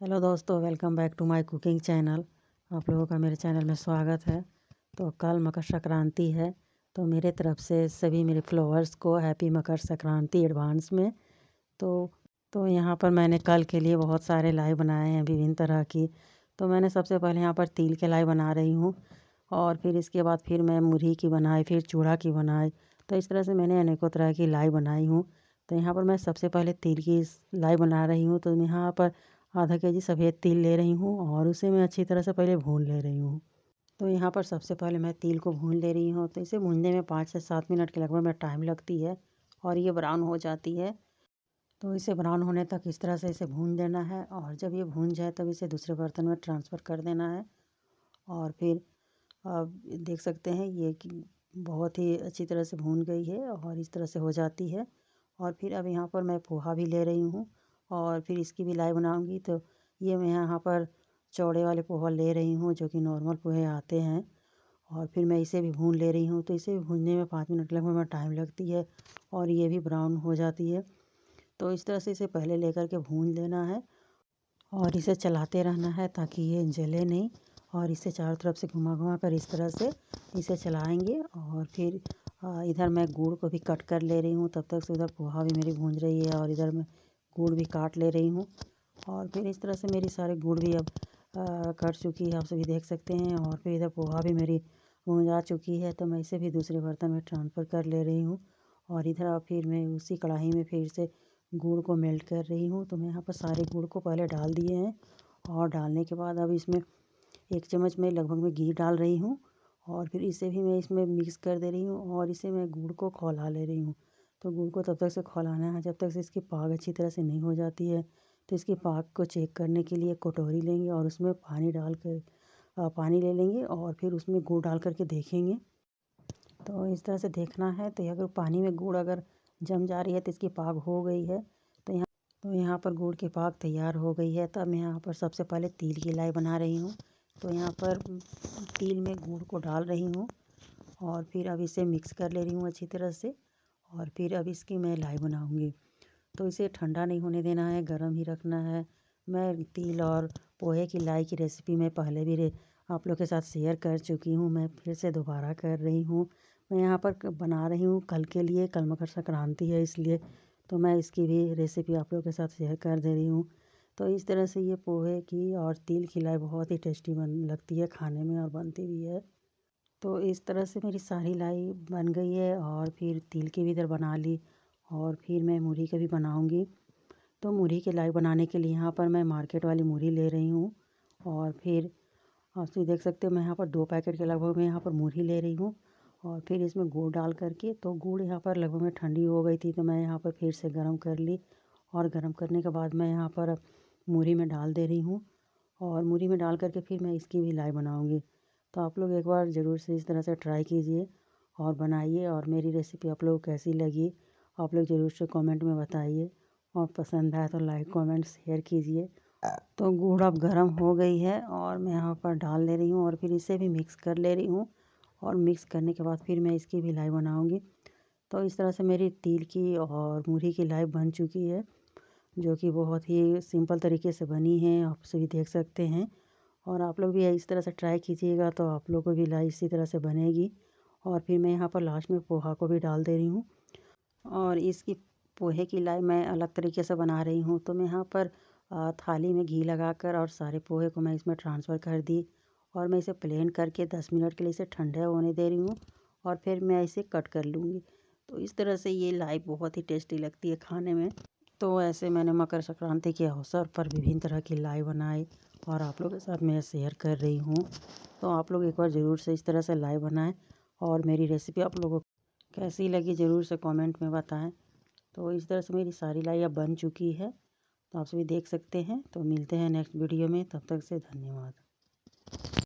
Hello दोस्तों, welcome back to my cooking channel. आप लोगों का मेरे चैनल में स्वागत है। तो कल मकर संक्रांति है, तो मेरे तरफ से सभी मेरे फॉलोअर्स को हैप्पी मकर संक्रांति एडवांस में। तो यहाँ पर मैंने कल के लिए बहुत सारे लाई बनाए हैं विभिन्न तरह की। तो मैंने सबसे पहले यहाँ पर तिल के लाई बना रही हूँ, और फिर इसके बाद फिर मैं मुरही की बनाई, फिर चूड़ा की बनाई। तो इस तरह से मैंने अनेकों तरह की लाई बनाई हूँ। तो यहाँ पर मैं सबसे पहले तिल की लाई बना रही हूँ। तो यहाँ पर आधा केजी सफ़ेद तिल ले रही हूँ और उसे मैं अच्छी तरह से पहले भून ले रही हूँ। तो यहाँ पर सबसे पहले मैं तिल को भून ले रही हूँ। तो इसे भूनने में 5 से 7 मिनट के लगभग में टाइम लगती है, और ये ब्राउन हो जाती है। तो इसे ब्राउन होने तक इस तरह से इसे भून देना है, और जब ये भून जाए तब इसे दूसरे बर्तन में ट्रांसफ़र कर देना है। और फिर आप देख सकते हैं ये कि बहुत ही अच्छी तरह से भून गई है और इस तरह से हो जाती है। और फिर अब यहाँ पर मैं पोहा भी ले रही हूँ, और फिर इसकी भी लाई बनाऊँगी। तो ये मैं यहाँ पर चौड़े वाले पोहा ले रही हूँ, जो कि नॉर्मल पोहे आते हैं। और फिर मैं इसे भी भून ले रही हूँ। तो इसे भी भूनने में 5 मिनट लगभग में टाइम लगती है, और ये भी ब्राउन हो जाती है। तो इस तरह से इसे पहले लेकर के भून लेना है, और इसे चलाते रहना है ताकि ये जले नहीं। और इसे चारों तरफ से घुमा घुमा कर इस तरह से इसे चलाएंगे। और फिर इधर मैं गुड़ को भी कट कर ले रही हूँ। तब तक से उधर पोहा भी मेरी भून रही है, और इधर मैं गुड़ भी काट ले रही हूँ। और फिर इस तरह से मेरी सारे गुड़ भी अब कट चुकी है, आप सभी देख सकते हैं। और फिर इधर पोहा भी मेरी भून जा चुकी है, तो मैं इसे भी दूसरे बर्तन में ट्रांसफ़र कर ले रही हूँ। और इधर अब फिर मैं उसी कढ़ाई में फिर से गुड़ को मेल्ट कर रही हूँ। तो मैं यहाँ पर सारे गुड़ को पहले डाल दिए हैं, और डालने के बाद अब इसमें 1 चम्मच में लगभग में घी डाल रही हूँ। और फिर इसे भी मैं इसमें मिक्स कर दे रही हूँ, और इसे मैं गुड़ को खौला ले रही हूँ। तो गुड़ को तब तक से खौलाना है जब तक से इसकी पाग अच्छी तरह से नहीं हो जाती है। तो इसकी पाग को चेक करने के लिए कटोरी लेंगे, और उसमें पानी डाल कर पानी ले लेंगे, और फिर उसमें गुड़ डाल करके देखेंगे। तो इस तरह से देखना है। तो अगर पानी में गुड़ अगर जम जा रही है तो इसकी पाग हो गई है। तो यहाँ पर गुड़ की पाक तैयार हो गई है। तब मैं यहाँ पर सबसे पहले तिल की लाई बना रही हूँ। तो यहाँ पर तिल में गुड़ को डाल रही हूँ, और फिर अब इसे मिक्स कर ले रही हूँ अच्छी तरह से। और फिर अब इसकी मैं लाई बनाऊँगी। तो इसे ठंडा नहीं होने देना है, गर्म ही रखना है। मैं तिल और पोहे की लाई की रेसिपी मैं पहले भी आप लोग के साथ शेयर कर चुकी हूँ। मैं फिर से दोबारा कर रही हूँ। मैं यहाँ पर बना रही हूँ कल के लिए, कल मकर संक्रांति है इसलिए। तो मैं इसकी भी रेसिपी आप लोगों के साथ शेयर कर दे रही हूँ। तो इस तरह से ये पोहे की और तिल की लाई बहुत ही टेस्टी बन लगती है खाने में, और बनती भी है। तो इस तरह से मेरी सारी लाई बन गई है, और फिर तिल की भी इधर बना ली, और फिर मैं मुरही की भी बनाऊँगी। तो मुरही की लाई बनाने के लिए यहाँ पर मैं मार्केट वाली मुरही ले रही हूँ। और फिर आप सभी देख सकते हो मैं यहाँ पर 2 पैकेट के लगभग मैं यहाँ पर मुरही ले रही हूँ। और फिर इसमें गुड़ डाल करके, तो गुड़ यहाँ पर लगभग में ठंडी हो गई थी, तो मैं यहाँ पर फिर से गर्म कर ली। और गर्म करने के बाद मैं यहाँ पर मुरही में डाल दे रही हूँ, और मुरही में डाल करके फिर मैं इसकी भी लाई बनाऊँगी। तो आप लोग एक बार ज़रूर से इस तरह से ट्राई कीजिए और बनाइए। और मेरी रेसिपी आप लोग को कैसी लगी आप लोग ज़रूर से कमेंट में बताइए, और पसंद आए तो लाइक कमेंट शेयर कीजिए। तो गुड़ अब गर्म हो गई है, और मैं यहाँ पर डाल ले रही हूँ, और फिर इसे भी मिक्स कर ले रही हूँ। और मिक्स करने के बाद फिर मैं इसकी भी लाई बनाऊँगी। तो इस तरह से मेरी तिल की और मुरही की लाई बन चुकी है, जो कि बहुत ही सिंपल तरीके से बनी है, आप सभी देख सकते हैं। और आप लोग भी इस तरह से ट्राई कीजिएगा, तो आप लोग को भी लाई इसी तरह से बनेगी। और फिर मैं यहाँ पर लास्ट में पोहा को भी डाल दे रही हूँ, और इसकी पोहे की लाई मैं अलग तरीके से बना रही हूँ। तो मैं यहाँ पर थाली में घी लगाकर और सारे पोहे को मैं इसमें ट्रांसफ़र कर दी, और मैं इसे प्लेन करके 10 मिनट के लिए इसे ठंडा होने दे रही हूँ, और फिर मैं इसे कट कर लूँगी। तो इस तरह से ये लाई बहुत ही टेस्टी लगती है खाने में। तो ऐसे मैंने मकर संक्रांति के अवसर पर विभिन्न तरह की लाई बनाई, और आप लोगों के साथ मैं शेयर कर रही हूँ। तो आप लोग एक बार ज़रूर से इस तरह से लाई बनाएं, और मेरी रेसिपी आप लोगों को कैसी लगी ज़रूर से कमेंट में बताएं। तो इस तरह से मेरी सारी लाई अब बन चुकी है, तो आप सभी देख सकते हैं। तो मिलते हैं नेक्स्ट वीडियो में, तब तक से धन्यवाद।